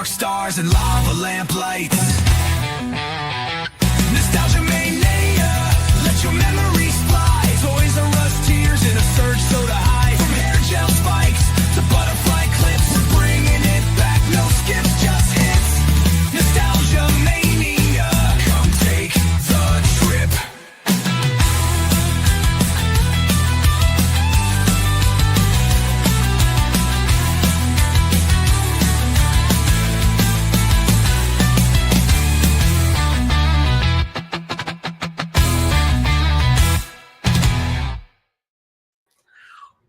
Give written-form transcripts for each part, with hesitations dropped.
stars and lava lamp lights. Nostalgia Mania, let your memories fly. Toys R Us tears in a surge soda high. From hair gel spikes to butterfly clips, we're bringing it back. No skips, just hits. Nostalgia Mania, come take the trip.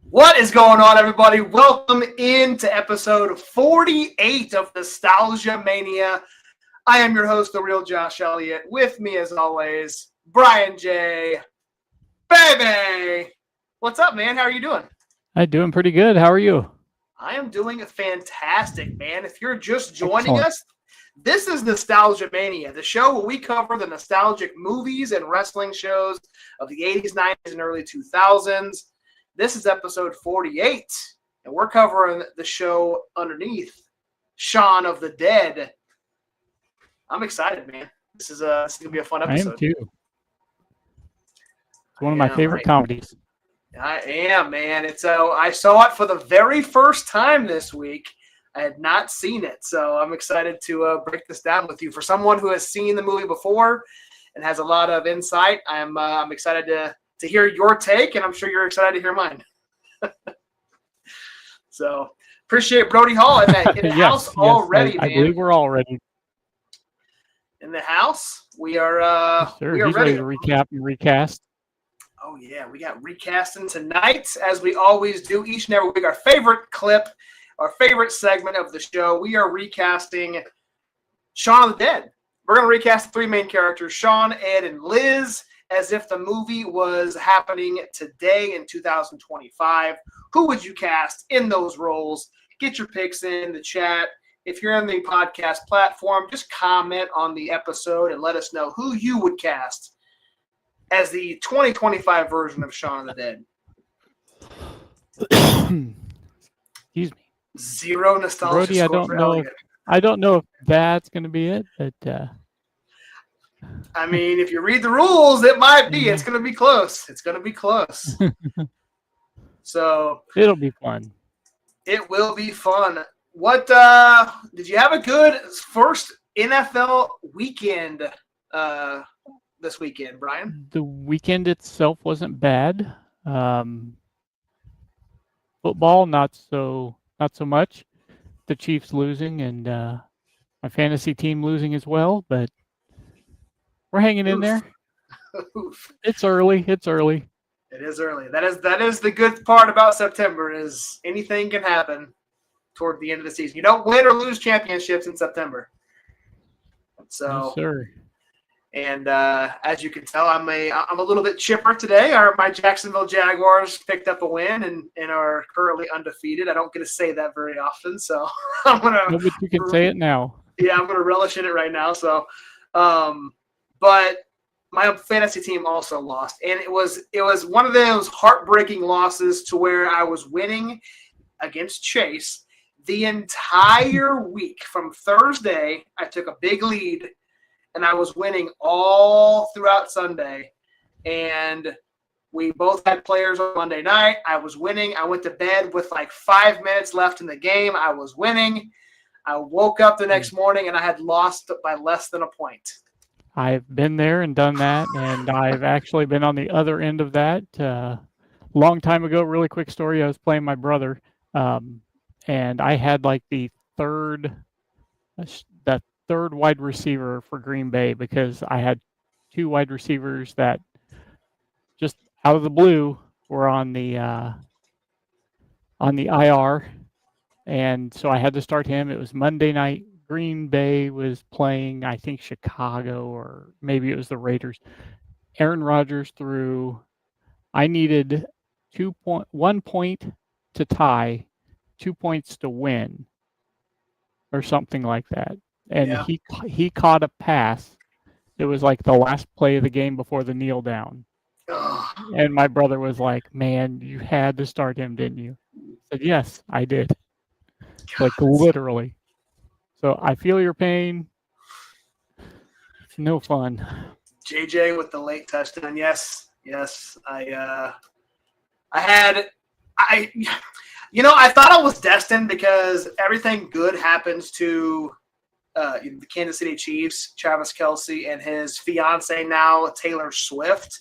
What is going on, everybody? Welcome into episode 48 of Nostalgia Mania. I am your host, the real Josh Elliott. With me, as always, Bryan J. Baby! What's up, man? How are you doing? I'm doing pretty good. How are you? I am doing fantastic, man. If you're just joining us, this is Nostalgia Mania, the show where we cover the nostalgic movies and wrestling shows of the 80s, 90s, and early 2000s. This is episode 48, and we're covering the show underneath, Shaun of the Dead. I'm excited, man. This is going to be a fun episode. I am too. It's one of my favorite comedies. I am, man. I saw it for the very first time this week. I had not seen it, so I'm excited to break this down with you. For someone who has seen the movie before and has a lot of insight, I'm excited to hear your take, and I'm sure you're excited to hear mine. So appreciate Brody Hall in the house already, man. I believe we're all ready. In the house, we are. Sure. We are He's ready to recap and recast. Oh yeah, we got recasting tonight, as we always do each and every week. Our favorite clip, our favorite segment of the show. We are recasting Shaun of the Dead. We're going to recast the three main characters, Shaun, Ed, and Liz, as if the movie was happening today in 2025. Who would you cast in those roles? Get your picks in the chat. If you're on the podcast platform, just comment on the episode and let us know who you would cast as the 2025 version of Shaun of the Dead. Excuse me. Zero nostalgia. Brody, I don't know if that's going to be it, but I mean, if you read the rules, it might be. It's going to be close. It's going to be close. So it'll be fun. It will be fun. What did you have a good first NFL weekend this weekend, Bryan? The weekend itself wasn't bad. Football, not so much. The Chiefs losing and my fantasy team losing as well, but we're hanging in there. It's early. It is early. That is the good part about September, is anything can happen toward the end of the season. You don't win or lose championships in September. So, yes, sir. And as you can tell, I'm a little bit chipper today. My Jacksonville Jaguars picked up a win and are currently undefeated. I don't get to say that very often, so I'm gonna. No, but you can say it now. Yeah, I'm gonna relish in it right now. So, but my fantasy team also lost, and it was one of those heartbreaking losses to where I was winning against Chase the entire week. From Thursday, I took a big lead, and I was winning all throughout Sunday. And We both had players on Monday night. I was winning. I went to bed with like 5 minutes left in the game. I was winning. I woke up the next morning and I had lost by less than a point. I've been there and done that, and I've actually been on the other end of that. Long time ago, really quick story. I was playing my brother, and I had like the third wide receiver for Green Bay because I had two wide receivers that just out of the blue were on the IR, and so I had to start him. It was Monday night. Green Bay was playing, I think, Chicago, or maybe it was the Raiders. Aaron Rodgers threw. I needed 1 point to tie, 2 points to win, or something like that. And Yeah. he caught a pass. It was like the last play of the game before the kneel down. Ugh. And my brother was like, "Man, you had to start him, didn't you?" I said, "Yes, I did." Like literally. So I feel your pain. It's no fun. JJ with the late touchdown. Yes. I thought I was destined because everything good happens to the Kansas City Chiefs, Travis Kelce, and his fiance now, Taylor Swift.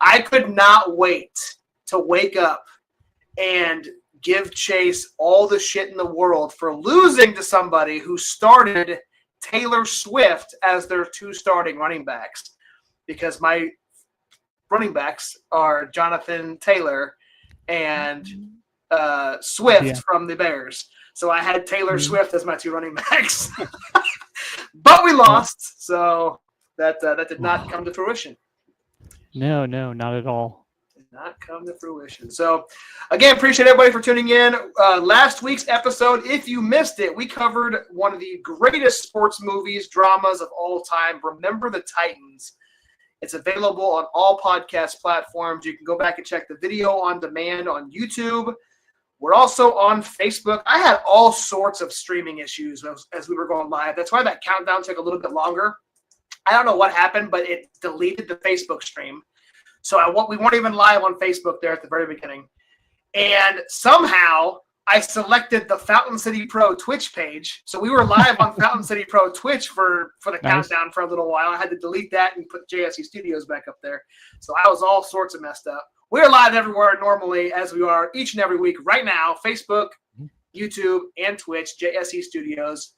I could not wait to wake up and give Chase all the shit in the world for losing to somebody who started Taylor Swift as their two starting running backs, because my running backs are Jonathan Taylor and Swift from the Bears. So I had Taylor Swift as my two running backs. But we lost, so that did not come to fruition. No, not at all. Did not come to fruition. So, again, appreciate everybody for tuning in. Last week's episode, if you missed it, we covered one of the greatest sports movies, dramas of all time, Remember the Titans. It's available on all podcast platforms. You can go back and check the video on demand on YouTube. We're also on Facebook. I had all sorts of streaming issues as we were going live. That's why that countdown took a little bit longer. I don't know what happened, but it deleted the Facebook stream. So we weren't even live on Facebook there at the very beginning. And somehow I selected the Fountain City Pro Twitch page. So we were live on Fountain City Pro Twitch for the countdown for a little while. I had to delete that and put JSE Studios back up there. So I was all sorts of messed up. We're live everywhere normally, as we are each and every week right now. Facebook, YouTube, and Twitch, JSE Studios.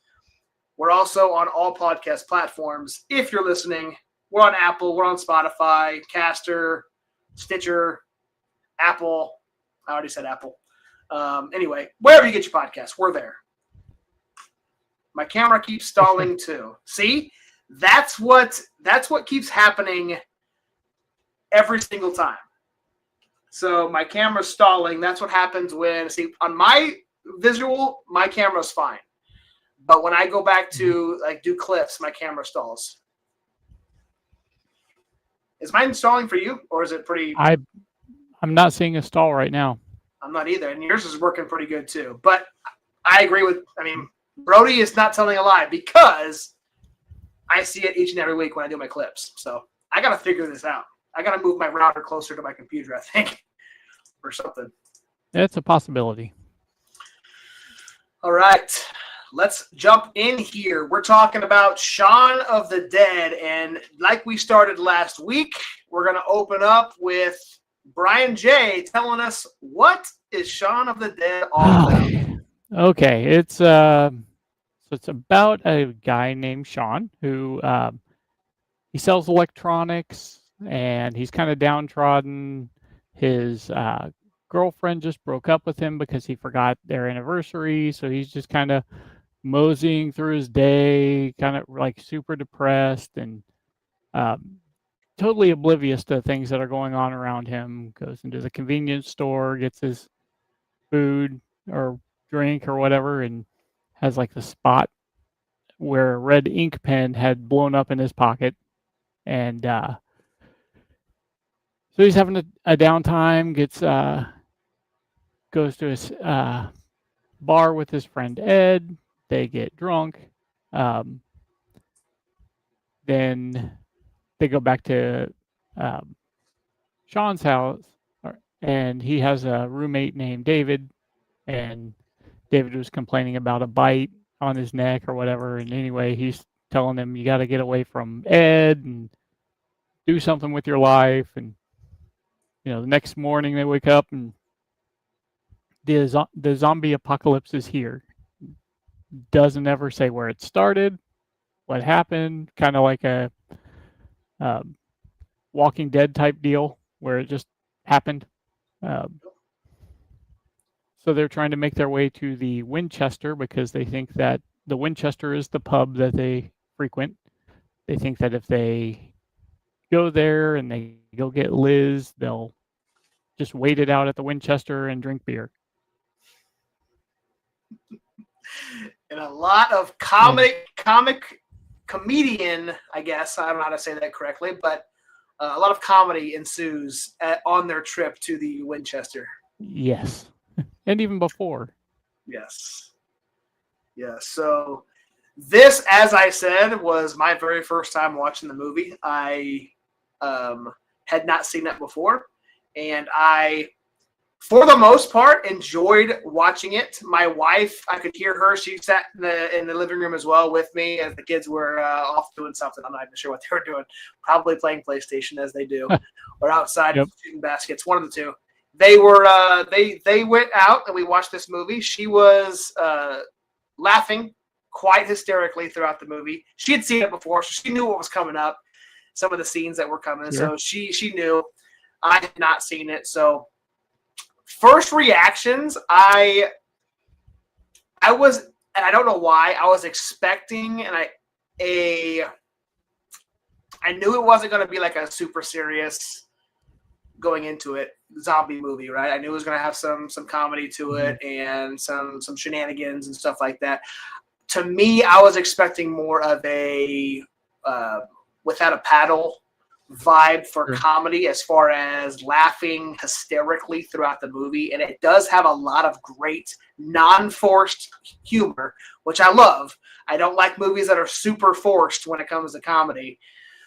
We're also on all podcast platforms. If you're listening, we're on Apple, we're on Spotify, Caster, Stitcher, Apple. I already said Apple. Anyway, wherever you get your podcasts, we're there. My camera keeps stalling too. See, that's what keeps happening every single time. So my camera's stalling. That's what happens when, on my visual, my camera's fine. But when I go back to do clips, my camera stalls. Is mine stalling for you, or is it pretty? I'm not seeing a stall right now. I'm not either, and yours is working pretty good too. But I agree with. Brody is not telling a lie because I see it each and every week when I do my clips. So I got to figure this out. I got to move my router closer to my computer, I think, or something. It's a possibility. All right. Let's jump in here. We're talking about Shaun of the Dead. And like we started last week, we're going to open up with Bryan J telling us, what is Shaun of the Dead all about? Okay. It's about a guy named Shaun who he sells electronics, and he's kind of downtrodden. His girlfriend just broke up with him because he forgot their anniversary. So he's just kind of moseying through his day, kind of like super depressed and totally oblivious to things that are going on around him. Goes into the convenience store, gets his food or drink or whatever, and has like the spot where a red ink pen had blown up in his pocket. And so he's having a downtime, goes to his bar with his friend Ed. They get drunk. Then they go back to Shaun's house, and he has a roommate named David, and David was complaining about a bite on his neck or whatever. And anyway, he's telling him, you got to get away from Ed and do something with your life. And, the next morning they wake up and the zombie apocalypse is here. Doesn't ever say where it started, what happened, kind of like a Walking Dead type deal where it just happened. So they're trying to make their way to the Winchester because they think that the Winchester is the pub that they frequent. They think that if they go there and they go get Liz, they'll just wait it out at the Winchester and drink beer. And a lot of comedian, I guess, I don't know how to say that correctly, but a lot of comedy ensues on their trip to the Winchester. Yes. And even before. Yes. So this, as I said, was my very first time watching the movie. I had not seen it before, and I, for the most part, enjoyed watching it. My wife, I could hear her. She sat in the living room as well with me as the kids were off doing something. I'm not even sure what they were doing. Probably playing PlayStation as they do, or outside shooting baskets. One of the two. They were they went out and we watched this movie. She was laughing quite hysterically throughout the movie. She had seen it before, so she knew what was coming up, some of the scenes that were coming. Yeah. So she knew. I had not seen it. So first reactions, I was, and I don't know why, I was expecting, and I knew it wasn't going to be like a super serious going into it zombie movie, right? I knew it was going to have some comedy to it and some shenanigans and stuff like that. To me, I was expecting more of a without a paddle vibe for comedy, as far as laughing hysterically throughout the movie. And it does have a lot of great non-forced humor, which I love. I don't like movies that are super forced when it comes to comedy.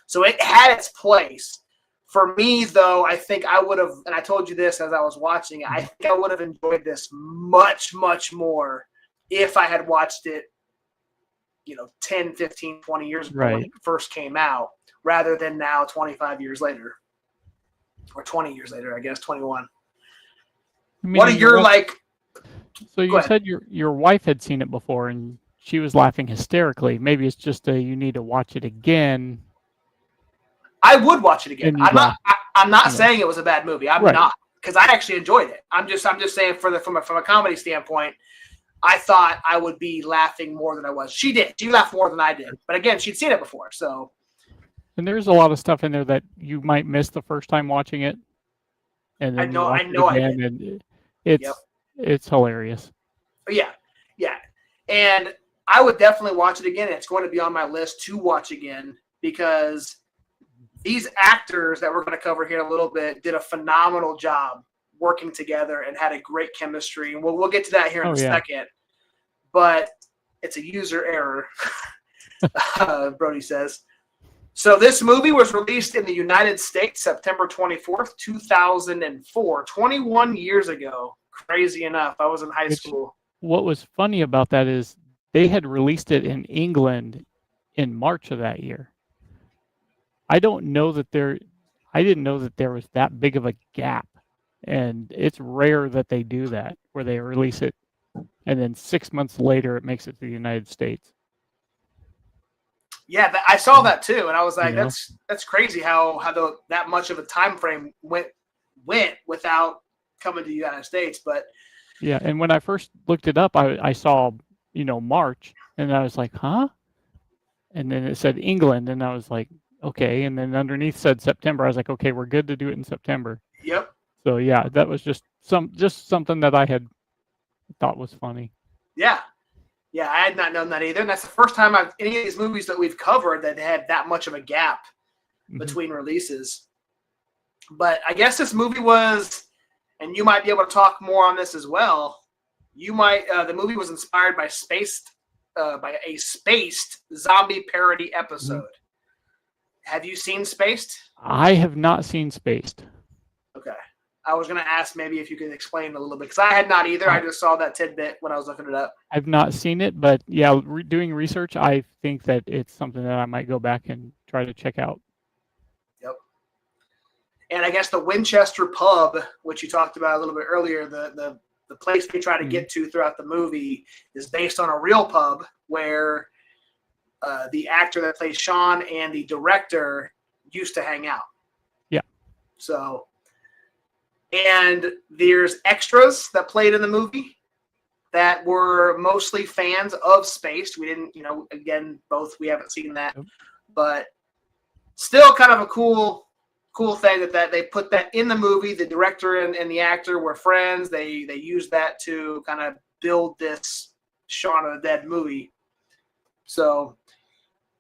So it had its place. For me, though, I think I would have, and I told you this as I was watching it, I think I would have enjoyed this much, much more if I had watched it, 10, 15, 20 years ago when it first came out, rather than now 25 years later. Or 20 years later, I guess, 21. What are your, So you said your wife had seen it before and she was laughing hysterically. Maybe it's just you need to watch it again. I would watch it again. I'm not saying it was a bad movie. I'm not, because I actually enjoyed it. I'm just saying from a comedy standpoint, I thought I would be laughing more than I was. She did. She laughed more than I did. But again, she'd seen it before, so. And there's a lot of stuff in there that you might miss the first time watching it. And then I did. And it's hilarious. Yeah. And I would definitely watch it again. It's going to be on my list to watch again, because these actors that we're going to cover here in a little bit did a phenomenal job working together and had a great chemistry. And we'll get to that here in a second. But it's a user error, Brody says. So this movie was released in the United States September 24th, 2004, 21 years ago. Crazy enough. I was in high school. What was funny about that is they had released it in England in March of that year. I didn't know that there was that big of a gap. And it's rare that they do that, where they release it and then 6 months later it makes it to the United States. Yeah, I saw that too, and I was like, that's crazy how that much of a time frame went without coming to the United States. But yeah, and when I first looked it up, I saw March, and I was like, huh? And then it said England, and I was like, okay. And then underneath said September. I was like, okay, we're good to do it in September. Yep. So yeah, that was just something that I had thought was funny. Yeah, I had not known that either, and that's the first time any of these movies that we've covered that had that much of a gap between releases. But I guess this movie was, and you might be able to talk more on this as well. The movie was inspired by a spaced zombie parody episode. Have you seen Spaced? I have not seen Spaced. I was going to ask maybe if you could explain a little bit, because I had not either. I just saw that tidbit when I was looking it up. I've not seen it, but yeah, doing research, I think that it's something that I might go back and try to check out. Yep. And I guess the Winchester pub, which you talked about a little bit earlier, the place they try to get to throughout the movie is based on a real pub where the actor that plays Shaun and the director used to hang out. Yeah. So, and there's extras that played in the movie that were mostly fans of Spaced. We didn't, again, we haven't seen that, but still kind of a cool thing that they put that in the movie. The director and the actor were friends. They used that to kind of build this Shaun of the Dead movie. So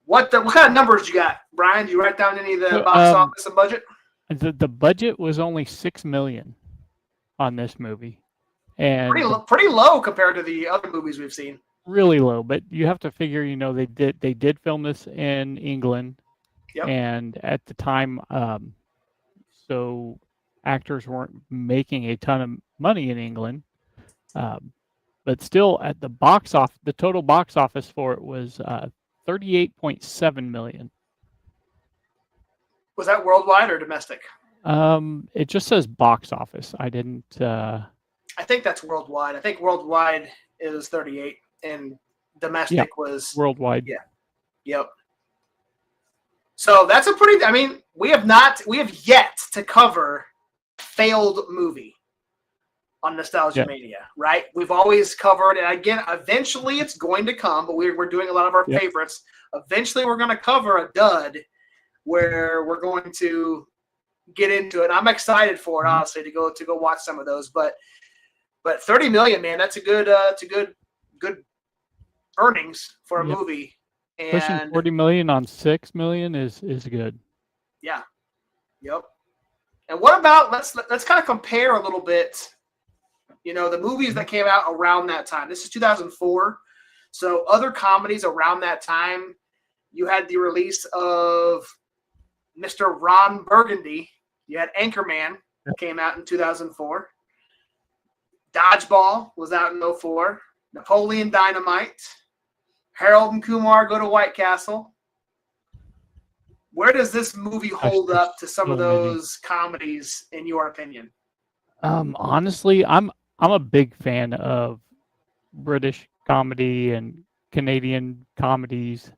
what kind of numbers you got, Brian? Did you write down any of the box office and budget? The budget was only $6 million on this movie, and pretty low compared to the other movies we've seen. Really low, but you have to figure, they did film this in England, and at the time, so actors weren't making a ton of money in England, but still at the total box office for it was $38.7 million. Was that worldwide or domestic? It just says box office. I didn't. I think that's worldwide. I think worldwide is 38, and domestic was worldwide. Yeah. Yep. So that's a pretty. I mean, we have yet to cover failed movie on Nostalgia Mania, right? We've always covered, and again, eventually it's going to come, but we're doing a lot of our favorites. Eventually, we're going to cover a dud where we're going to get into it. I'm excited for it, honestly, to go watch some of those. But 30 million, man, that's a good earnings for a movie. And pushing 40 million on 6 million is good. Yeah. Yep. And what about let's kind of compare a little bit. The movies that came out around that time. This is 2004. So other comedies around that time, you had the release of Mr. Ron Burgundy. You had Anchorman, came out in 2004. Dodgeball was out in 2004. Napoleon Dynamite. Harold and Kumar Go to White Castle. Where does this movie hold up to some of those comedies, in your opinion? Honestly, I'm a big fan of British comedy and Canadian comedies.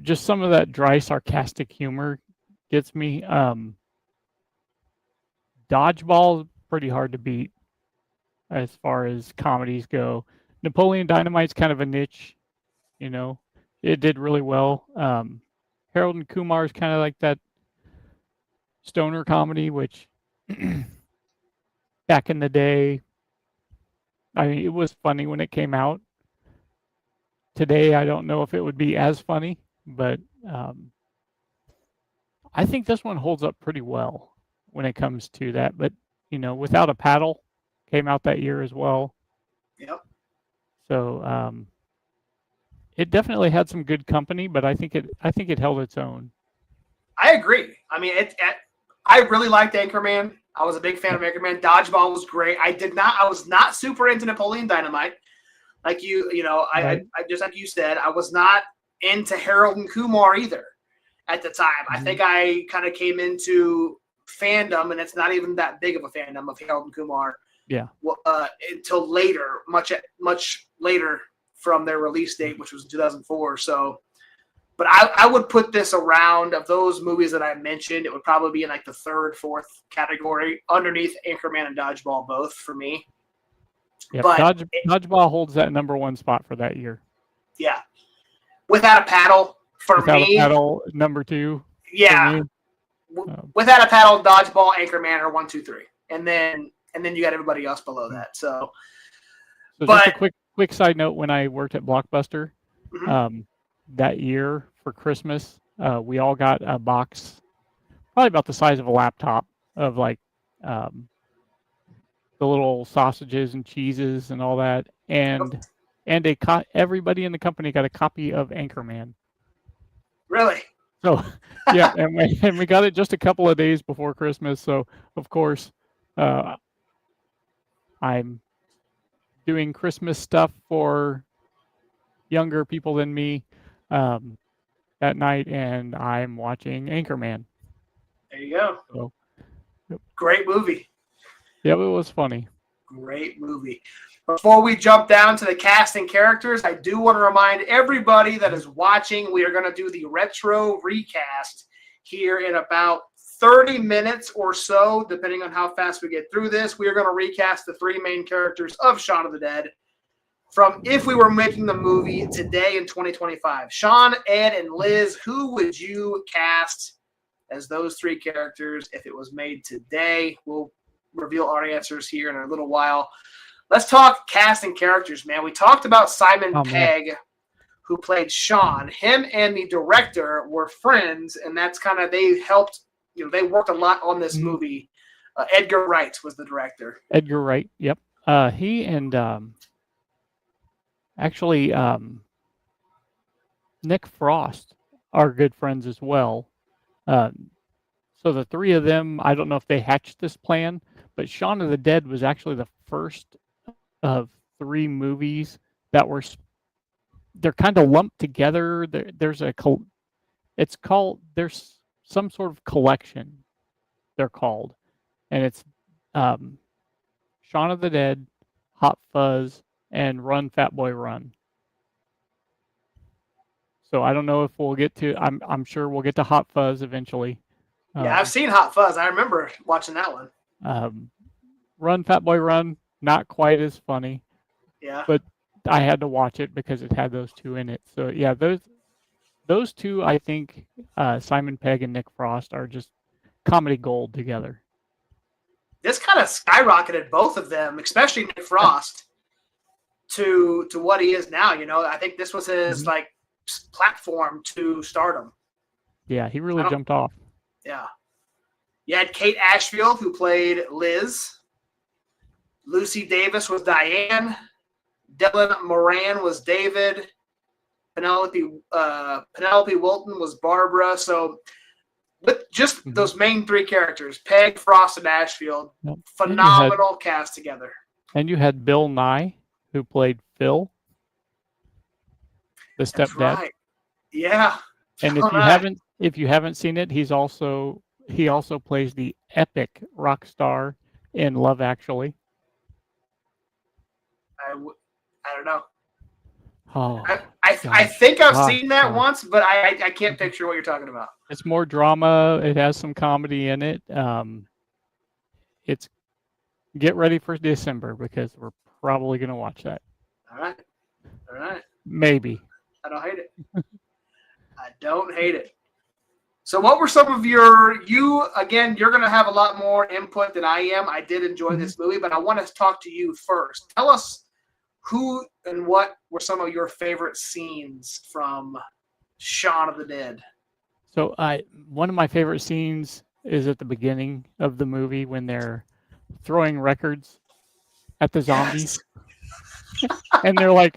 Just some of that dry, sarcastic humor gets me. Dodgeball is pretty hard to beat as far as comedies go. Napoleon Dynamite's kind of a niche, It did really well. Harold and Kumar is kind of like that stoner comedy, which back in the day, I mean, it was funny when it came out. Today, I don't know if it would be as funny, but I think this one holds up pretty well when it comes to that. But, Without a Paddle came out that year as well. Yep. So it definitely had some good company, but I think it held its own. I agree. I mean, I really liked Anchorman. I was a big fan of Anchorman. Dodgeball was great. I was not super into Napoleon Dynamite. Like I just like you said, I was not into Harold and Kumar either at the time. I think I kind of came into fandom, and it's not even that big of a fandom of Harold and Kumar. Yeah. Until later, much later from their release date, which was in 2004. So, but I would put this around, of those movies that I mentioned, it would probably be in like the third, fourth category, underneath Anchorman and Dodgeball, both for me. Yeah, but Dodgeball holds that number one spot for that year. Yeah. Without a Paddle, Without a Paddle, number two. Yeah. Without a Paddle, Dodgeball, Anchorman are 1, 2, 3. And then you got everybody else below that. So just a quick side note, when I worked at Blockbuster, that year for Christmas, we all got a box, probably about the size of a laptop, of like the little sausages and cheeses and all that, and everybody in the company got a copy of Anchorman. Really? So yeah, and we got it just a couple of days before Christmas. So of course, I'm doing Christmas stuff for younger people than me that night, and I'm watching Anchorman. There you go. So, Great movie. yeah, it was funny. Great movie. Before we jump down to the casting characters, I do want to remind everybody that is watching, we are going to do the retro recast here in about 30 minutes or so, depending on how fast we get through this. We are going to recast the three main characters of Shaun of the Dead from if we were making the movie today in 2025. Shaun, Ed, and Liz, who would you cast as those three characters if it was made today? We'll reveal our answers here in a little while. Let's talk casting characters, man. We talked about Simon Pegg, who played Shaun. Him and the director were friends, and that's kind of, they helped, they worked a lot on this movie. Edgar Wright was the director. Edgar Wright, yep. He and actually Nick Frost are good friends as well. So the three of them, I don't know if they hatched this plan, but Shaun of the Dead was actually the first of three movies that were, they're kind of lumped together. There's some sort of collection, they're called. And it's Shaun of the Dead, Hot Fuzz, and Run Fat Boy Run. So I don't know if we'll get to, I'm sure we'll get to Hot Fuzz eventually. Yeah, I've seen Hot Fuzz. I remember watching that one. Run Fat Boy Run, not quite as funny. Yeah. But I had to watch it because it had those two in it. So yeah, those two, I think, Simon Pegg and Nick Frost are just comedy gold together. This kind of skyrocketed both of them, especially Nick Frost, to what he is now. I think this was his platform to stardom. Yeah, he really jumped off. Yeah. You had Kate Ashfield, who played Liz. Lucy Davis was Diane. Dylan Moran was David. Penelope Wilton was Barbara. So with just those main three characters, Pegg, Frost, and Ashfield, phenomenal cast together. And you had Bill Nye, who played Phil, the stepdad. That's right. Yeah. And if you haven't seen it, he also plays the epic rock star in Love Actually. I don't know. Oh, I think I've seen that once, but I can't picture what you're talking about. It's more drama. It has some comedy in it. It's get ready for December because we're probably going to watch that. All right. Maybe. I don't hate it. I don't hate it. So what were some of you're going to have a lot more input than I am. I did enjoy this movie, but I want to talk to you first. Tell us who and what were some of your favorite scenes from Shaun of the Dead? So one of my favorite scenes is at the beginning of the movie when they're throwing records at the zombies. Yes. And they're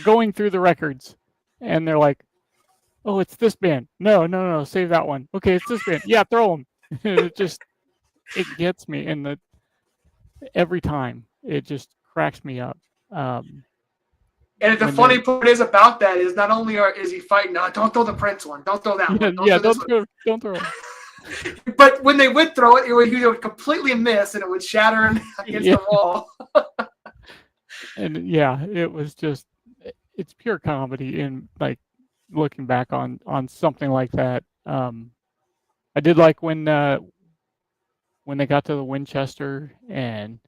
going through the records and they're like, oh, it's this band. No, save that one. Okay, it's this band. Yeah, throw them. It gets me. And every time it just cracks me up. And the funny part is about that is not only is he fighting, no, don't throw the Prince one. Don't throw that one. Don't throw it. But when they would throw it, he would completely miss and it would shatter against the wall. And yeah, it was just, it's pure comedy. And looking back on something like that, I did like when they got to the Winchester and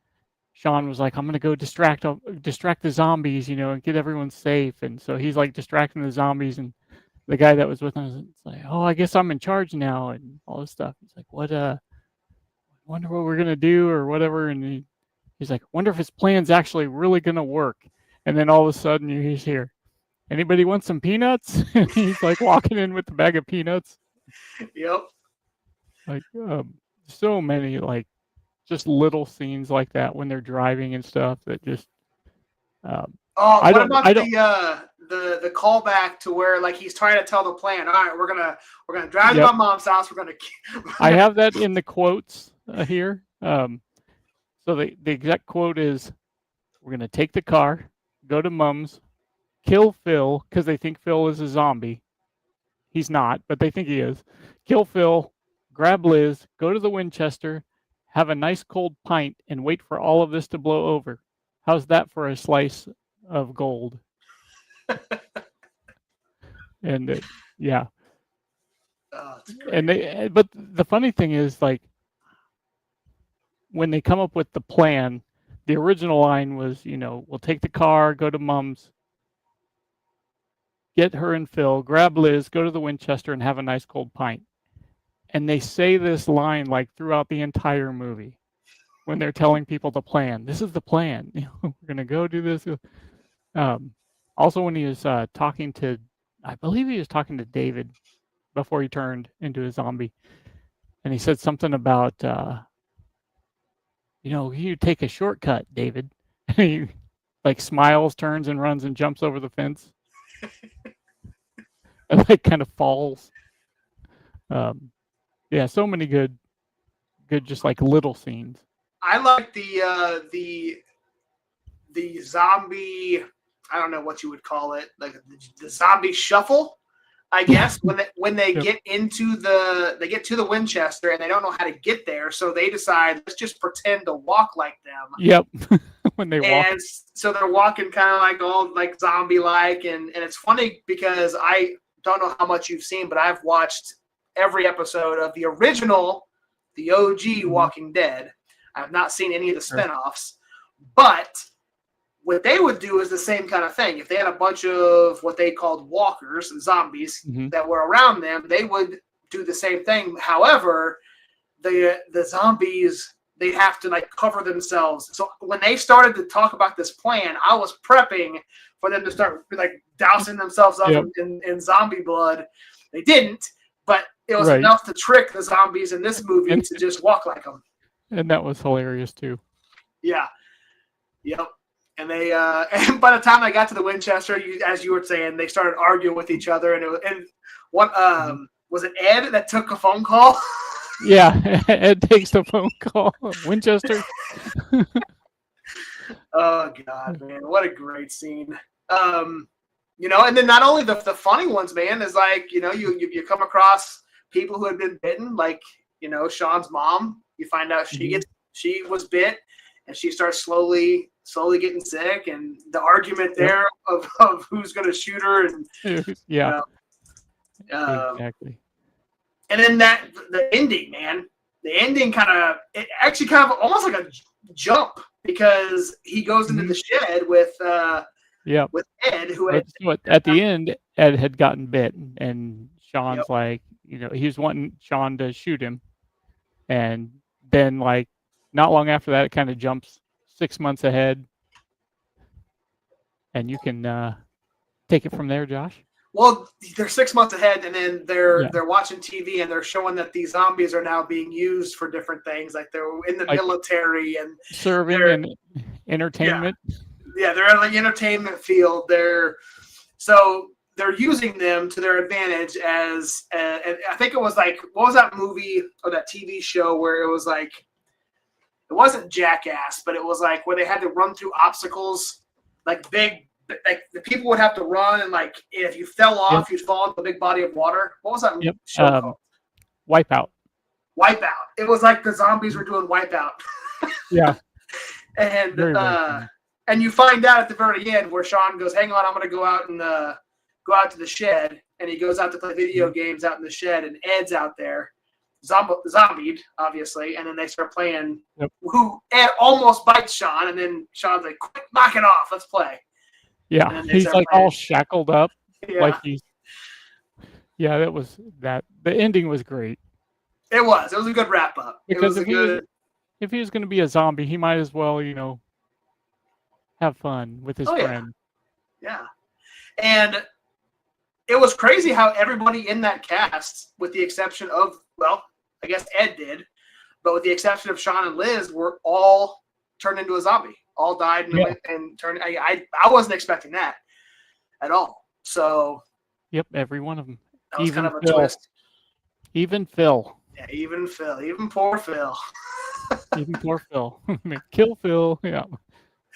Shaun was like, I'm going to go distract the zombies, and get everyone safe. And so he's distracting the zombies, and the guy that was with him is like, oh, I guess I'm in charge now, and all this stuff. He's like, what, wonder what we're going to do or whatever. And he's like, wonder if his plan's actually really going to work. And then all of a sudden he's here. Anybody want some peanuts? And he's walking in with a bag of peanuts. Yep. So many, just little scenes like that when they're driving and stuff that just. What about the callback to where he's trying to tell the plan? All right, we're gonna drive to my mom's house. We're gonna. I have that in the quotes here. So the exact quote is, "We're going to take the car, go to Mum's, kill Phil because they think Phil is a zombie. He's not, but they think he is. Kill Phil, grab Liz, go to the Winchester, have a nice cold pint, and wait for all of this to blow over. How's that for a slice of gold?" And yeah, Oh, it's great. and but the funny thing is, like, when they come up with the plan, the original line was, we'll take the car, go to Mum's, get her and Phil, grab Liz, go to the Winchester, and have a nice cold pint. And they say this line like throughout the entire movie when they're telling people the plan. This is the plan. We're going to go do this. Also, when he was talking to, I believe he was talking to David before he turned into a zombie. And he said something about, you take a shortcut, David. And he like smiles, turns and runs and jumps over the fence. And like kind of falls. Yeah, so many good, just like little scenes. I like the zombie. I don't know what you would call it, like the zombie shuffle, I guess. when they get into the Winchester and they don't know how to get there, so they decide, let's just pretend to walk like them. Yep. When they walk, and so they're walking kind of like all like zombie like, and it's funny because I don't know how much you've seen, but I've watched every episode of the original, the OG Walking Dead. I've not seen any of the spinoffs, but what they would do is the same kind of thing. If they had a bunch of what they called walkers and zombies that were around them, they would do the same thing. However, the zombies, they have to like cover themselves. So when they started to talk about this plan, I was prepping for them to start like dousing themselves up in zombie blood. They didn't, but it was enough to trick the zombies in this movie to just walk like them. And that was hilarious too. Yeah. Yep. And they, and by the time I got to the Winchester, as you were saying, they started arguing with each other. And what was it? Ed that took a phone call. Yeah, Ed takes the phone call. Winchester. Oh God, man, what a great scene. And then not only the funny ones, man, is like you come across people who had been bitten, like Shaun's mom. You find out she was bit, and she starts slowly getting sick, and the argument there of who's going to shoot her, and exactly. And then the ending, man, the ending it actually kind of almost like a jump, because he goes into the shed with Ed, who at the end Ed had gotten bit, and Shaun's like, he was wanting Shaun to shoot him, and then like not long after that, it kind of jumps 6 months ahead, and you can take it from there, Josh. Well, they're 6 months ahead, and then they're watching TV, and they're showing that these zombies are now being used for different things, like they're in the military and serving and entertainment. Yeah, they're in the entertainment field. They're using them to their advantage as, and I think it was like, what was that movie or that TV show where it was like, it wasn't Jackass, but it was like where they had to run through obstacles, like big. Like the people would have to run, and like if you fell off, you'd fall into a big body of water. What was that show called? Wipeout. It was like the zombies were doing Wipeout. Yeah. And you find out at the very end where Shaun goes, "Hang on, I'm going to go out to the shed," and he goes out to play video games out in the shed, and Ed's out there, zombied, obviously, and then they start playing. Who Ed almost bites Shaun, and then Shaun's like, "Quick, knock it off, let's play." Yeah, he's like all shackled up, like he's. Yeah, that was that. The ending was great. It was a good wrap up. Because if he was going to be a zombie, he might as well, have fun with his friend. Yeah, and it was crazy how everybody in that cast, with the exception of, well, I guess Ed did, but with the exception of Shaun and Liz, were all turned into a zombie. All died and turned. I wasn't expecting that at all. So. Yep, every one of them. That was kind of a twist. Even Phil. Yeah, even Phil. Even poor Phil. Even poor Phil. Kill Phil. Yeah.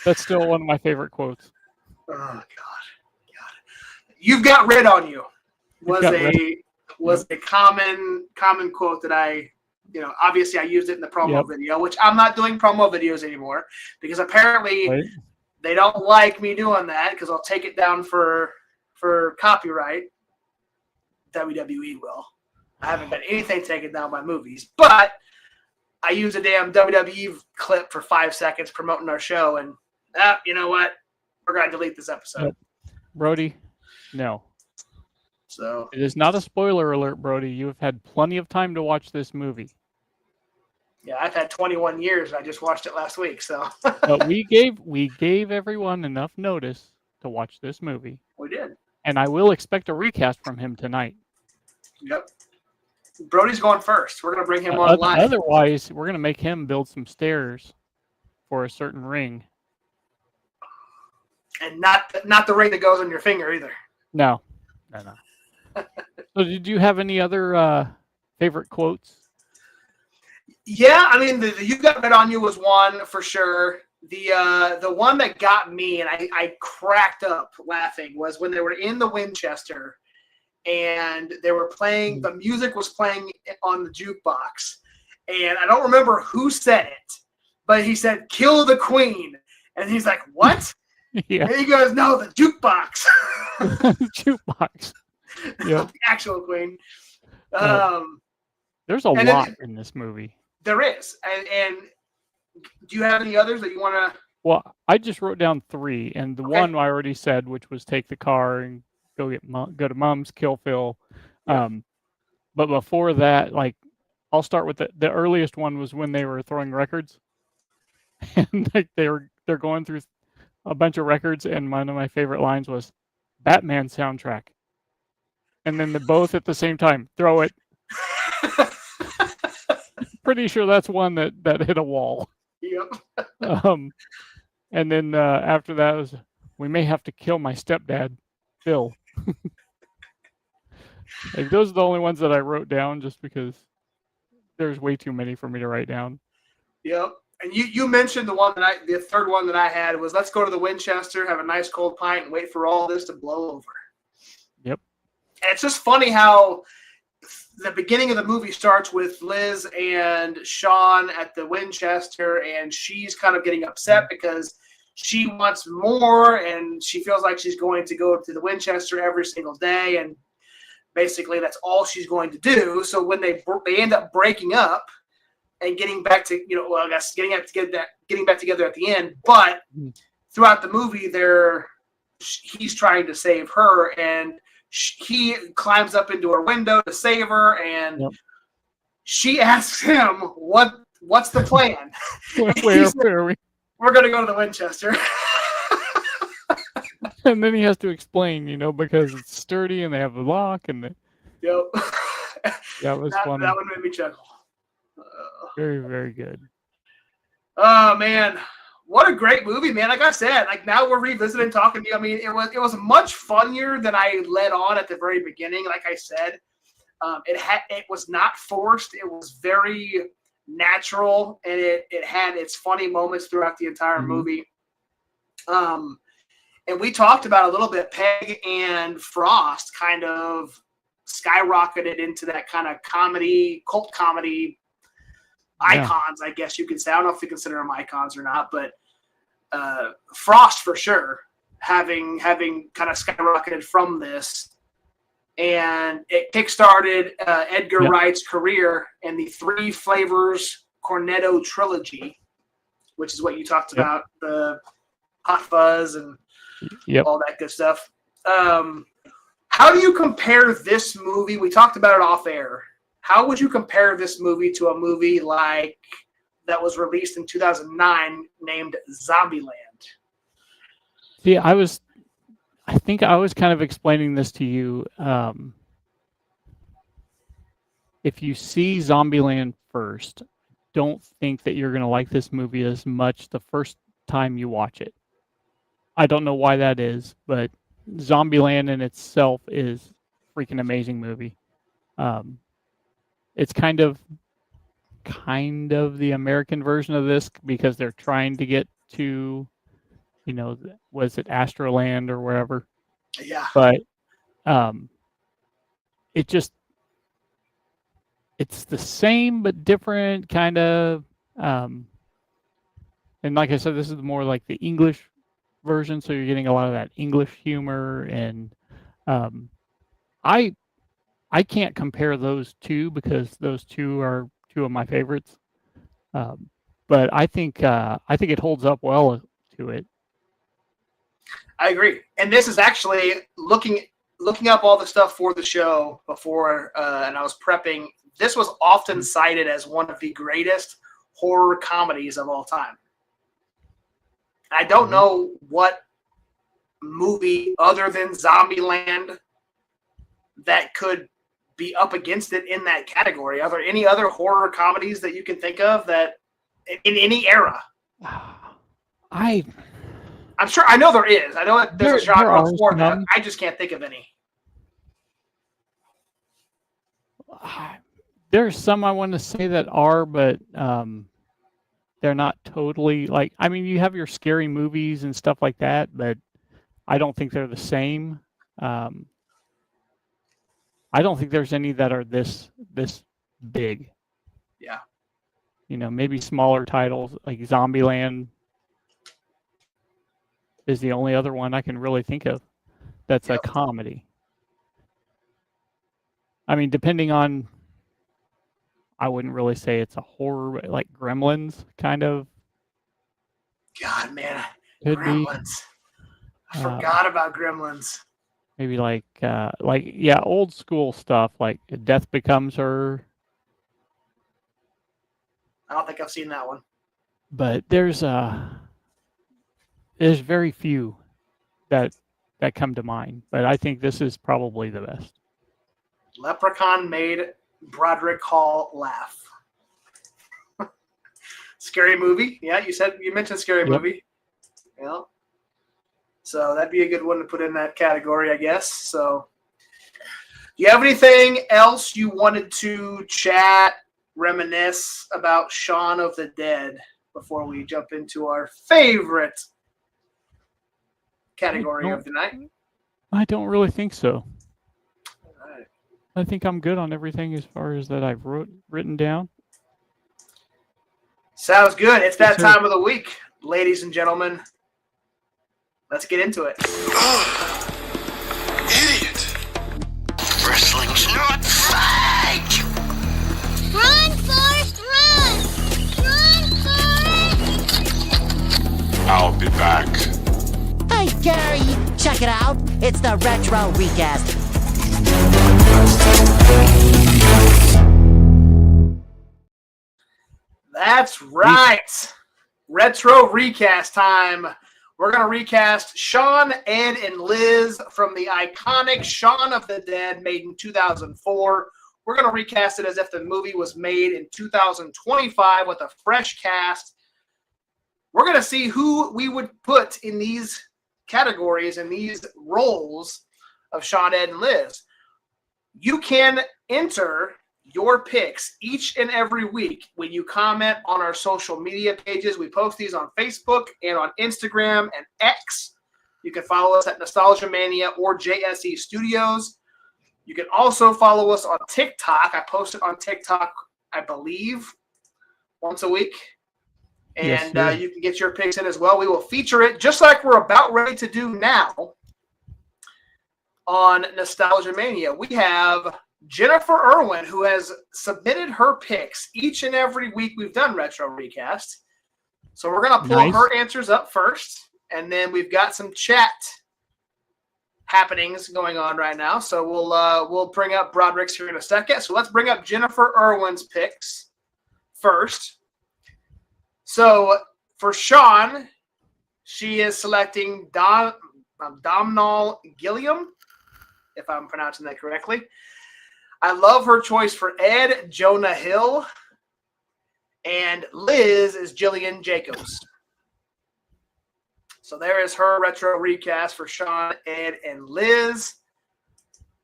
That's still one of my favorite quotes. Oh God. You've got rid on you was got a common quote that I, obviously I used it in the promo video, which I'm not doing promo videos anymore because apparently they don't like me doing that because I'll take it down for copyright. WWE will. I haven't got anything taken down by movies, but I use a damn WWE clip for 5 seconds promoting our show, and you know what? We're going to delete this episode. Yep. Brody, no. So it is not a spoiler alert, Brody. You have had plenty of time to watch this movie. Yeah, I've had 21 years. I just watched it last week, so. But we gave everyone enough notice to watch this movie. We did. And I will expect a recast from him tonight. Yep. Brody's going first. We're going to bring him on live. Otherwise, we're going to make him build some stairs for a certain ring. And not the ring that goes on your finger either. No. So did you have any other favorite quotes? Yeah, I mean, the "You Got Red on You" was one for sure. The one that got me, and I cracked up laughing, was when they were in the Winchester, and they were playing. The music was playing on the jukebox, and I don't remember who said it, but he said, "Kill the Queen," and he's like, "What?" Yeah. And he goes, "No, the jukebox." Jukebox. Yeah. The actual Queen. There's a lot in this movie. There is. And do you have any others that you want to? Well, I just wrote down 3, and the one I already said, which was take the car and go to Mom's, kill Phil. Yeah. But before that, I'll start with the earliest one was when they were throwing records, and they're going through a bunch of records, and one of my favorite lines was Batman soundtrack, and then both at the same time throw it. Pretty sure that's one that hit a wall. Yep. And then after that was, we may have to kill my stepdad, Phil. Those are the only ones that I wrote down just because there's way too many for me to write down. Yep. And you mentioned the third one that I had was, let's go to the Winchester, have a nice cold pint, and wait for all this to blow over. Yep. And it's just funny how the beginning of the movie starts with Liz and Shaun at the Winchester, and she's kind of getting upset because she wants more, and she feels like she's going to go to the Winchester every single day, and basically that's all she's going to do. So when they end up breaking up and getting back to, I guess getting back together at the end, but throughout the movie, he's trying to save her, and he climbs up into her window to save her, and she asks him, "What's the plan?" Where are we? We're going to go to the Winchester. And then he has to explain, because it's sturdy and they have a lock, and Yep. That was funny. That one made me chuckle. Very, very good. Oh man, what a great movie, man! Like I said, now we're revisiting, talking to you. I mean, it was much funnier than I led on at the very beginning. Like I said, it was not forced. It was very natural, and it had its funny moments throughout the entire movie. And we talked about a little bit. Pegg and Frost kind of skyrocketed into that kind of cult comedy icons, I guess you could say. I don't know if you consider them icons or not, but Frost for sure having kind of skyrocketed from this, and it kickstarted Edgar Wright's career in the Three Flavors Cornetto trilogy, which is what you talked about, the Hot Fuzz and all that good stuff. How do you compare this movie? We talked about it off air. How would you compare this movie to a movie like that was released in 2009 named Zombieland? See, I think I was kind of explaining this to you. If you see Zombieland first, don't think that you're going to like this movie as much the first time you watch it. I don't know why that is, but Zombieland in itself is a freaking amazing movie. It's kind of kind of the American version of this because they're trying to get to, was it Astroland or wherever? Yeah. But it just, it's the same but different kind of. And like I said, this is more like the English version, so you're getting a lot of that English humor, and I can't compare those two because those two are two of my favorites. But I think it holds up well to it. I agree. And this is actually looking up all the stuff for the show before, and I was prepping. This was often cited as one of the greatest horror comedies of all time. I don't know what movie other than Zombieland that could be up against it in that category. Are there any other horror comedies that you can think of that in any era? I'm sure. I know there is. I know there's a genre for that. Some. I just can't think of any. There's some I want to say that are, but they're not totally like. I mean, you have your scary movies and stuff like that, but I don't think they're the same. I don't think there's any that are this big. Yeah. Maybe smaller titles like Zombieland is the only other one I can really think of that's a comedy. I mean, depending on, I wouldn't really say it's a horror, like Gremlins kind of. God, man. Could Gremlins. Be. I forgot about Gremlins. Maybe yeah, old school stuff like Death Becomes Her. I don't think I've seen that one. But there's very few that come to mind. But I think this is probably the best. Leprechaun made Broderick Hall laugh. Scary movie. Yeah, you mentioned scary movie. Yeah. So that'd be a good one to put in that category, I guess. So do you have anything else you wanted to chat, reminisce about Shaun of the Dead before we jump into our favorite category of the night? I don't really think so. All right. I think I'm good on everything as far as that I've written down. Sounds good. It's that time of the week, ladies and gentlemen. Let's get into it. Idiot! Wrestling's not fake! Run, Forrest, run! Run, Forrest! I'll be back. Hey, Gary, check it out. It's the Retro Recast. That's right. Retro Recast time. We're going to recast Shaun, Ed, and Liz from the iconic Shaun of the Dead made in 2004. We're going to recast it as if the movie was made in 2025 with a fresh cast. We're going to see who we would put in these categories and these roles of Shaun, Ed, and Liz. You can enter your picks each and every week when you comment on our social media pages. We post these on Facebook and on Instagram and X. You can follow us at Nostalgia Mania or JSE Studios. You can also follow us on TikTok. I post it on TikTok, I believe, once a week. And you can get your picks in as well. We will feature it just like we're about ready to do now on Nostalgia Mania. We have Jennifer Irwin, who has submitted her picks each and every week we've done Retro Recast. So we're going to pull her answers up first, and then we've got some chat happenings going on right now. So we'll bring up Broderick's here in a second. So let's bring up Jennifer Irwin's picks first. So for Shaun, she is selecting Domhnall Gilliam, if I'm pronouncing that correctly. I love her choice for Ed, Jonah Hill, and Liz is Jillian Jacobs. So there is her retro recast for Shaun, Ed, and Liz.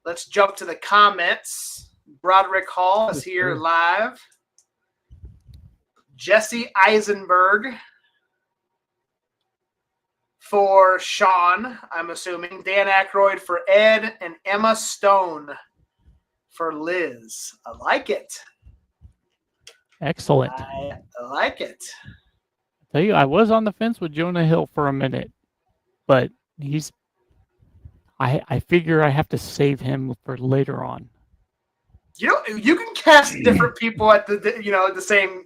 Let's jump to the comments. Broderick Hall is here live. Jesse Eisenberg for Shaun, I'm assuming. Dan Aykroyd for Ed, and Emma Stone for Liz. I like it. Excellent. I like it. Tell you, I was on the fence with Jonah Hill for a minute, but I figure I have to save him for later on. You can cast different people at the same.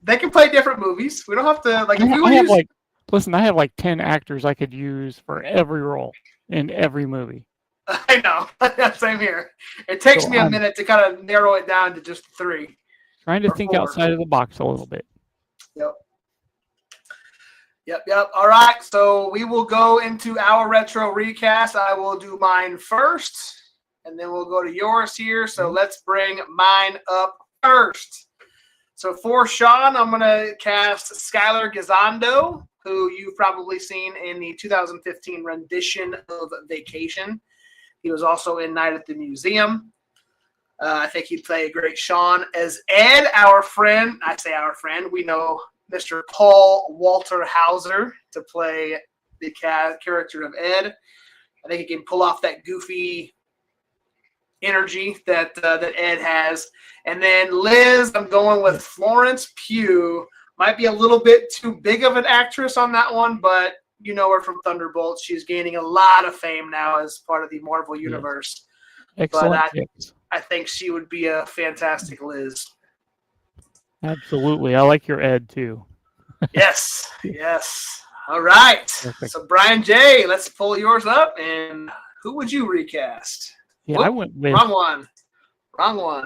They can play different movies. We don't have to like. If you I have use, listen, I have like 10 actors I could use for every role in every movie. I know. Same here. It takes me a minute to kind of narrow it down to just 3. Trying to Or think 4. outside of the box a little bit. Yep. All right. So we will go into our retro recast. I will do mine first, and then we'll go to yours here. So let's bring mine up first. So for Shaun, I'm going to cast Skylar Gisondo, who you've probably seen in the 2015 rendition of Vacation. He was also in Night at the Museum. I think he'd play a great Shaun. As Ed, our friend, I say our friend, we know Mr. Paul Walter Hauser to play the character of Ed. I think he can pull off that goofy energy that Ed has. And then Liz, I'm going with Florence Pugh. Might be a little bit too big of an actress on that one, but you know her from Thunderbolts. She's gaining a lot of fame now as part of the Marvel Universe. Excellent. But I think she would be a fantastic Liz. Absolutely. I like your Ed too. Yes. All right. Perfect. So Bryan J, let's pull yours up. And who would you recast? Yeah, I went with Wrong one.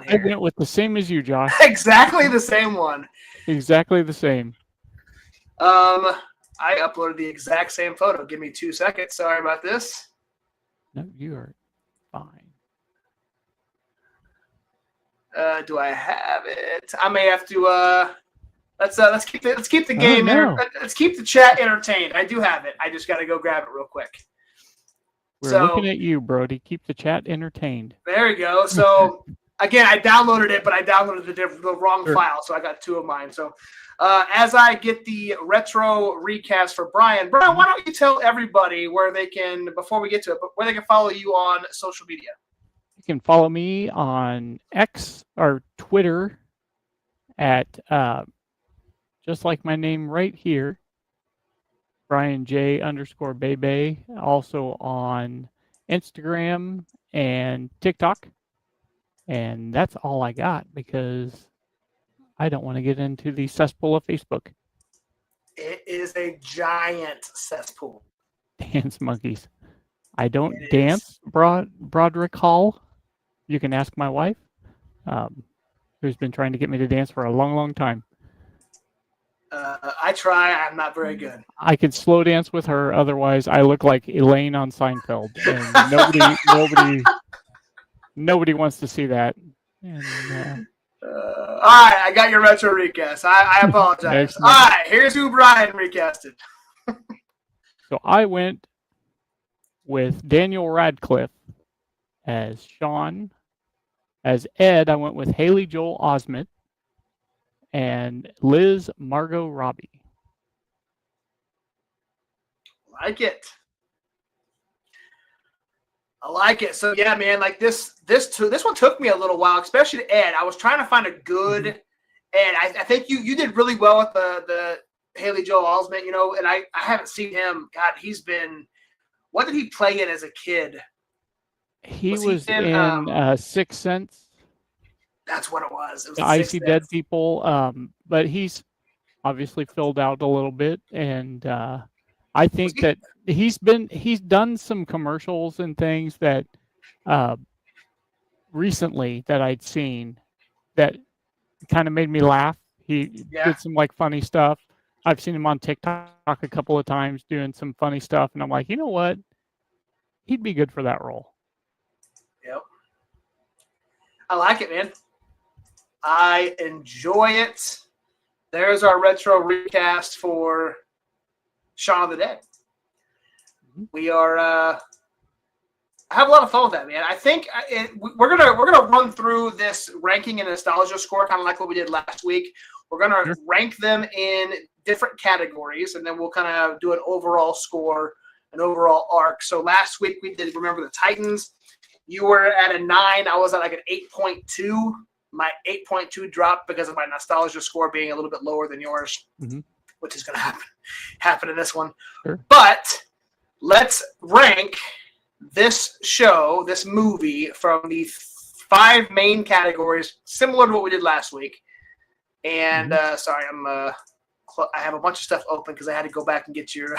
I Here. went with the same as you, Josh. Exactly the same one. Exactly the same. I uploaded the exact same photo. Give me 2 seconds. Sorry about this. No, you are fine. Do I have it? I may have to. Let's keep the game. no. Let's keep the chat entertained. I do have it. I just got to go grab it real quick. We're looking at you, Brody. Keep the chat entertained. There we go. So again, I downloaded it, but I downloaded the wrong file, so I got 2 of mine. So as I get the retro recast for Bryan, why don't you tell everybody where they can, before we get to it, but where they can follow you on social media? You can follow me on X or Twitter at just like my name right here, Bryan J _Bebe. Also on Instagram and TikTok. And that's all I got because I don't want to get into the cesspool of Facebook. It is a giant cesspool. Dance monkeys. I don't dance, Broderick Hall. You can ask my wife, who's been trying to get me to dance for a long, long time. I try. I'm not very good. I could slow dance with her. Otherwise, I look like Elaine on Seinfeld, and nobody wants to see that. And, all right, I got your retro recast. I apologize. All right, here's who Bryan recasted. So I went with Daniel Radcliffe as Shaun. As Ed, I went with Haley Joel Osment and Liz Margot Robbie. Like it. I like it. So yeah, man, like this one took me a little while, especially to Ed. I was trying to find a good Ed. I think you did really well with the Haley Joel Osment, and I haven't seen him. God, what did he play in as a kid? He was in Sixth Sense. That's what it was. It was the Icy Dead People. But he's obviously filled out a little bit, and I think that he's done some commercials and things that recently that I'd seen that kind of made me laugh. He did some like funny stuff. I've seen him on TikTok a couple of times doing some funny stuff, and I'm like, you know what? He'd be good for that role. Yep. I like it, man. I enjoy it. There's our retro recast for Shaun of the Dead. We are. I have a lot of fun with that, man. I think we're gonna run through this ranking and nostalgia score, kind of like what we did last week. We're going to Sure. rank them in different categories, and then we'll kind of do an overall score, an overall arc. So last week we did Remember the Titans. You were at a 9. I was at like an 8.2. My 8.2 dropped because of my nostalgia score being a little bit lower than yours, which is going to happen in this one. Sure. But let's rank this show, this movie, from the 5 main categories, similar to what we did last week. And sorry, I have a bunch of stuff open because I had to go back and get your.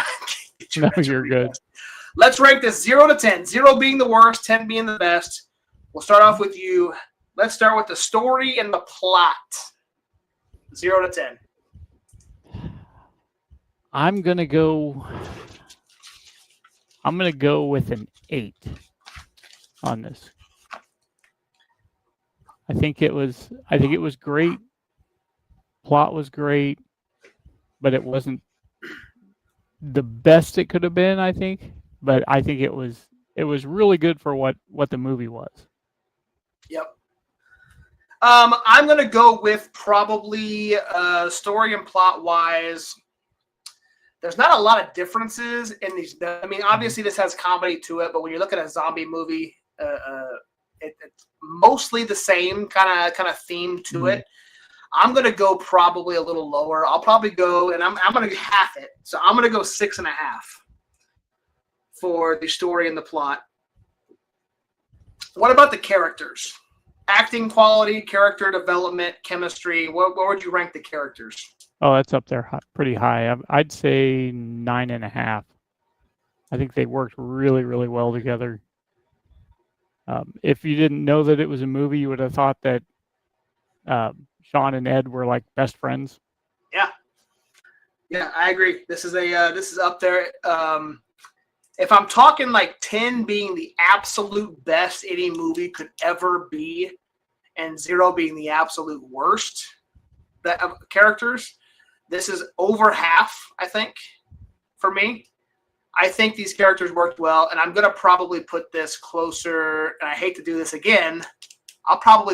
No, you're good. Let's rank this 0 to 10. 0 being the worst, 10 being the best. We'll start off with you. Let's start with the story and the plot. 0 to 10. I'm gonna go with an 8 on this. I think it was great. Plot was great, but it wasn't the best it could have been, I think. But I think it was really good for what the movie was. Yep. I'm gonna go with probably story and plot wise. There's not a lot of differences in these. I mean, obviously this has comedy to it, but when you look at a zombie movie, it's mostly the same kind of theme to it. I'm gonna go probably a little lower. I'll probably go, and I'm gonna half it. So I'm gonna go 6.5 for the story and the plot. What about the characters? Acting quality, character development, chemistry. What would you rank the characters? Oh, that's up there pretty high. I'd say 9.5. I think they worked really, really well together. If you didn't know that it was a movie, you would have thought that Shaun and Ed were like best friends. Yeah, I agree. This is up there. If I'm talking like 10 being the absolute best any movie could ever be, and 0 being the absolute worst of characters, this is over half, I think, for me. I think these characters worked well, and I'm going to probably put this closer, and I hate to do this again, I'll put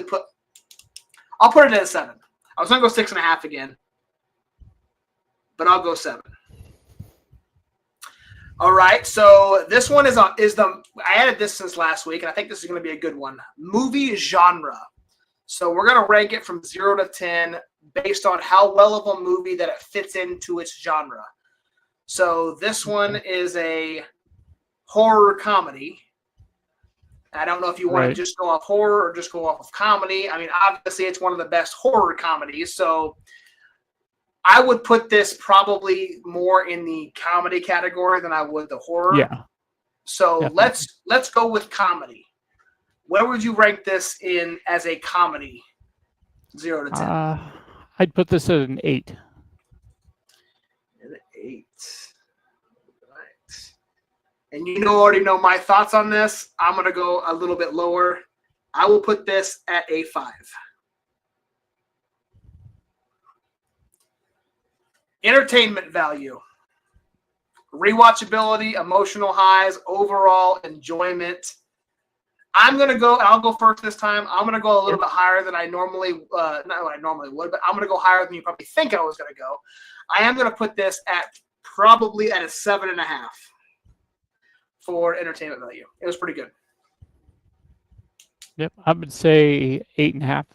it at a 7. I was going to go 6.5 again, but I'll go 7. All right, so this one I added this since last week, and I think this is going to be a good one. Movie genre. So we're going to rank it from 0 to 10 based on how well of a movie that it fits into its genre. So this one is a horror comedy. I don't know if you want to just go off horror or just go off of comedy. I mean, obviously it's one of the best horror comedies, so I would put this probably more in the comedy category than I would the horror. Yeah. So definitely. let's go with comedy. Where would you rank this in as a comedy? 0 to 10. I'd put this at an 8. An 8. Right. And you already know my thoughts on this. I'm going to go a little bit lower. I will put this at a 5. Entertainment value. Rewatchability, emotional highs, overall enjoyment. I'll go first this time. I'm going to go a little bit higher than I normally, not what I normally would, but I'm going to go higher than you probably think I was going to go. I am going to put this at probably at a 7.5 for entertainment value. It was pretty good. Yep, I would say 8.5. 8.5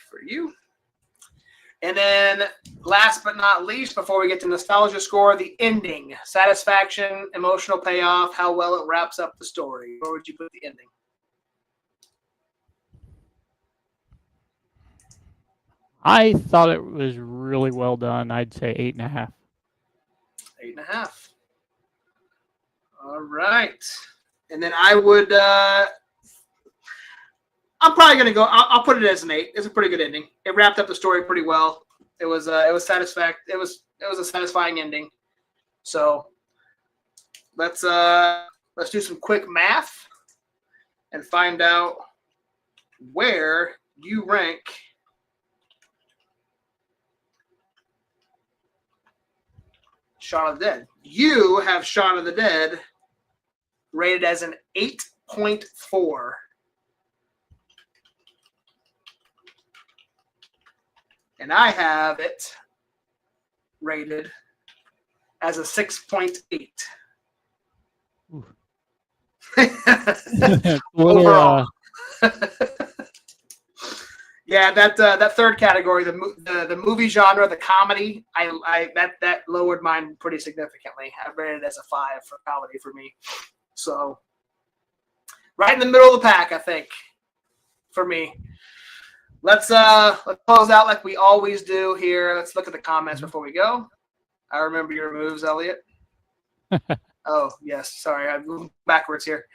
for you. And then last but not least, before we get to nostalgia score, the ending. Satisfaction, emotional payoff, how well it wraps up the story. Where would you put the ending? I thought it was really well done. I'd say 8.5. 8.5. All right. And then I would I'm probably going to go. I'll put it as an 8. It's a pretty good ending. It wrapped up the story pretty well. It was satisfying. It was a satisfying ending. So let's do some quick math and find out where you rank Shaun of the Dead. You have Shaun of the Dead rated as an 8.4. And I have it rated as a 6.8. Ooh. A little, Overall. Yeah, that third category, the movie genre, the comedy, that lowered mine pretty significantly. I rated it as a 5 for comedy for me. So right in the middle of the pack, I think, for me. Let's close out like we always do here. Let's look at the comments before we go. I remember your moves, Elliot. Oh, yes. Sorry, I moved backwards here.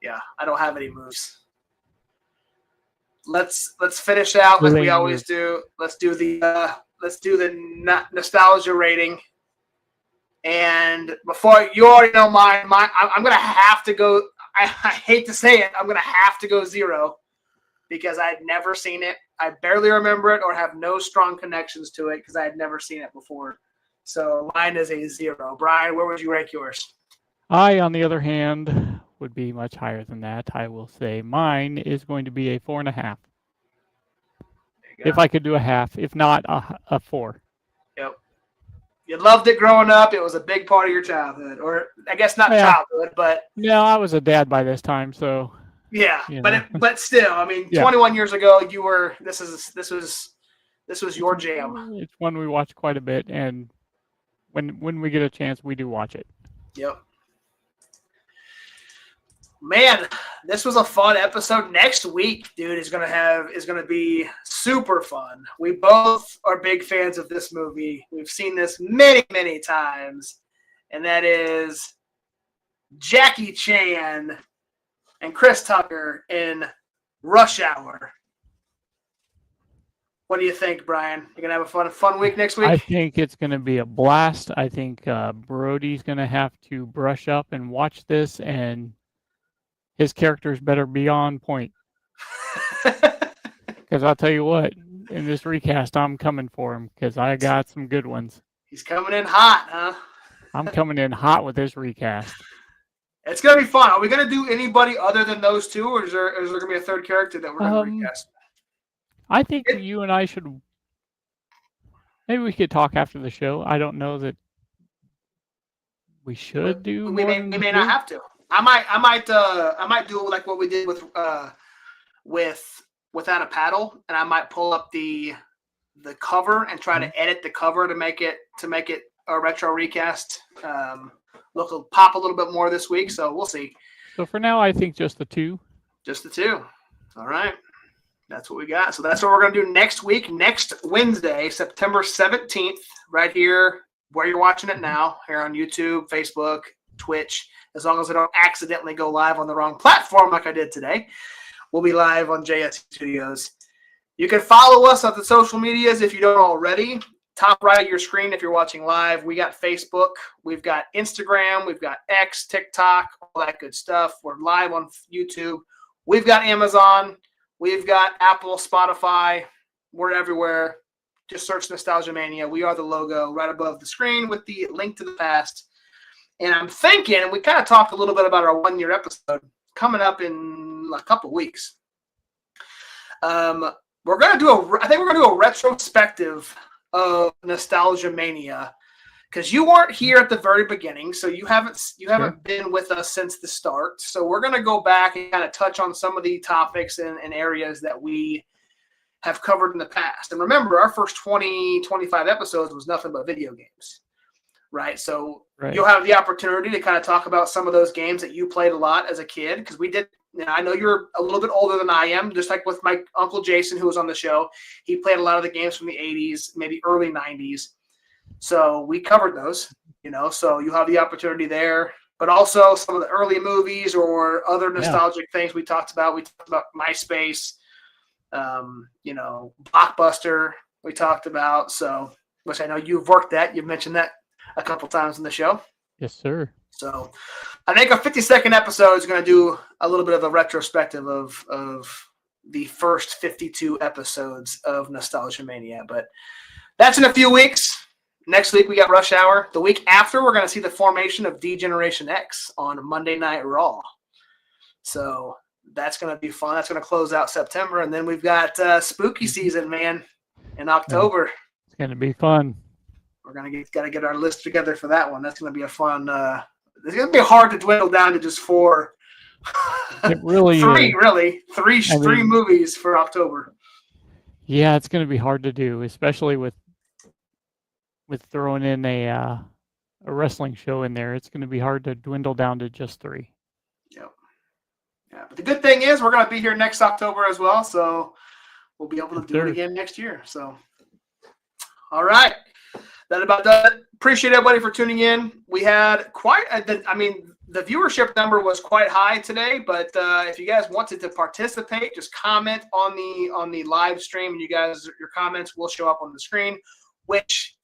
Yeah, I don't have any moves. Let's finish out like we always do. Let's do the nostalgia rating. And before you already know mine, I'm gonna have to go. I hate to say it, I'm gonna have to go 0 because I'd never seen it. I barely remember it or have no strong connections to it because I had never seen it before. So mine is a 0. Brian, where would you rank yours? I, on the other hand, would be much higher than that. I will say mine is going to be a 4.5. If I could do a half, if not a 4. Yep. You loved it growing up. It was a big part of your childhood, or I guess not childhood, but no, I was a dad by this time, so yeah. You know. But still, I mean, 21 years ago, you were. This was your jam. It's one we watch quite a bit, and when we get a chance, we do watch it. Yep. Man, this was a fun episode. Next week, dude, is gonna be super fun. We both are big fans of this movie. We've seen this many, many times, and that is Jackie Chan and Chris Tucker in Rush Hour. What do you think, Brian? You gonna have a fun week next week? I think it's gonna be a blast. I think Brody's gonna have to brush up and watch this, and his characters better be on point. Because I'll tell you what, in this recast, I'm coming for him because I got some good ones. He's coming in hot, huh? I'm coming in hot with this recast. It's gonna be fun. Are we gonna do anybody other than those two, or is there gonna be a third character that we're gonna recast? I think you and I should. Maybe we could talk after the show. I don't know that we should do. We may not have to. I might do like what we did with Without a Paddle, and I might pull up the cover and try to edit the cover to make it a retro recast. Pop a little bit more this week, so we'll see. So for now, I think just the two. Just the two. All right. That's what we got. So that's what we're going to do next week, next Wednesday, September 17th, right here where you're watching it now, here on YouTube, Facebook, Twitch. As long as I don't accidentally go live on the wrong platform like I did today, we'll be live on JS Studios. You can follow us on the social medias if you don't already. Top right of your screen if you're watching live. We got Facebook. We've got Instagram. We've got X, TikTok, all that good stuff. We're live on YouTube. We've got Amazon. We've got Apple, Spotify. We're everywhere. Just search Nostalgia Mania. We are the logo right above the screen with the link to the past. And I'm thinking, and we kind of talked a little bit about our 1-year episode coming up in a couple weeks. I think we're going to do a retrospective of Nostalgia Mania, because you weren't here at the very beginning, so you haven't been with us since the start. So we're going to go back and kind of touch on some of the topics and areas that we have covered in the past. And remember, our first 25 episodes was nothing but video games, right? So you'll have the opportunity to kind of talk about some of those games that you played a lot as a kid, because we did. I know you're a little bit older than I am, just like with my Uncle Jason, who was on the show. He played a lot of the games from the 80s, maybe early 90s. So we covered those, so you have the opportunity there. But also some of the early movies or other nostalgic things we talked about. We talked about MySpace, Blockbuster we talked about. So, which I know you've worked at. You've mentioned that a couple times in the show. Yes, sir. So I think a 52nd episode is going to do a little bit of a retrospective of the first 52 episodes of Nostalgia Mania. But that's in a few weeks. Next week, we got Rush Hour. The week after, we're going to see the formation of D-Generation X on Monday Night Raw. So that's going to be fun. That's going to close out September. And then we've got spooky season, man. in October. It's going to be fun. We're gotta get our list together for that one. That's gonna be a fun. It's gonna be hard to dwindle down to just 4. It really three, is. really three movies for October. Yeah, it's going to be hard to do, especially with throwing in a wrestling show in there. It's going to be hard to dwindle down to just 3. Yep. Yeah, but the good thing is we're gonna be here next October as well, so we'll be able to do it again next year. So, all right. That about does it. Appreciate everybody for tuning in. We had the viewership number was quite high today, but if you guys wanted to participate, just comment on the live stream, and your comments will show up on the screen. Which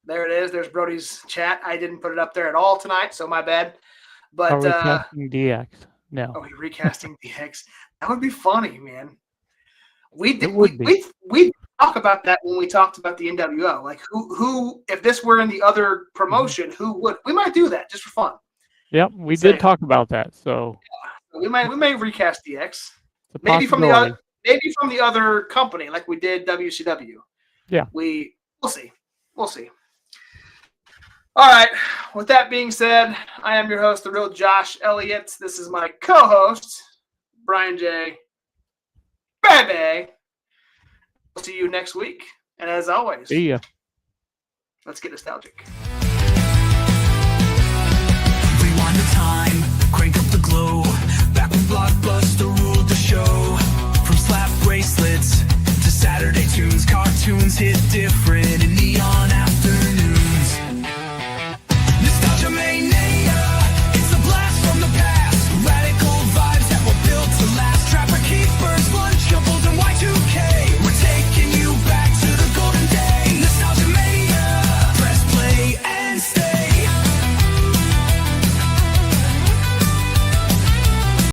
there it is. There's Brody's chat. I didn't put it up there at all tonight, so my bad. But Are we casting DX? No. Oh, you're recasting DX. That would be funny, man. We talk about that when we talked about the NWO. Like who if this were in the other promotion, who would? We might do that just for fun. Yep, we did talk about that. So we may recast DX. it's a Maybe from the possibility. other company, like we did WCW. Yeah. We'll see. We'll see. All right. With that being said, I am your host, the real Josh Elliott. This is my co-host, Bryan J. Baby. We'll see you next week. And as always, See ya. let's get nostalgic.